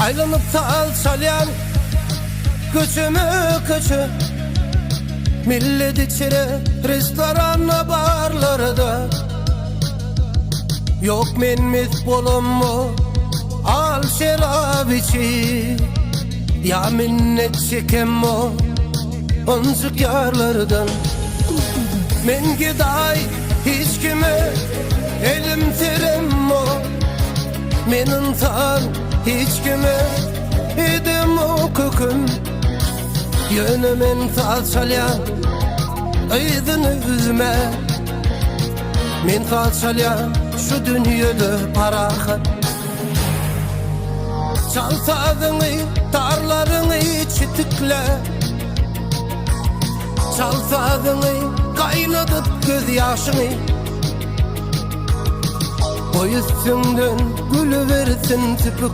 Aylanıp salyan köçü millet içire restoran barlarda. Yok men mit bolummu al şerab içi, ya minnet çekemmo oncuk yarlardan. Men giday hiç kime elim teremmo, menin tan hiç kime edim o köküm. Yönümen salyan aydın üzme, men salyan şu dünyada paraxı. Çalsadığını tarlarını çitikle, çalsadığını kaynadıp göz yaşını. O yüzünden gülü versin tipi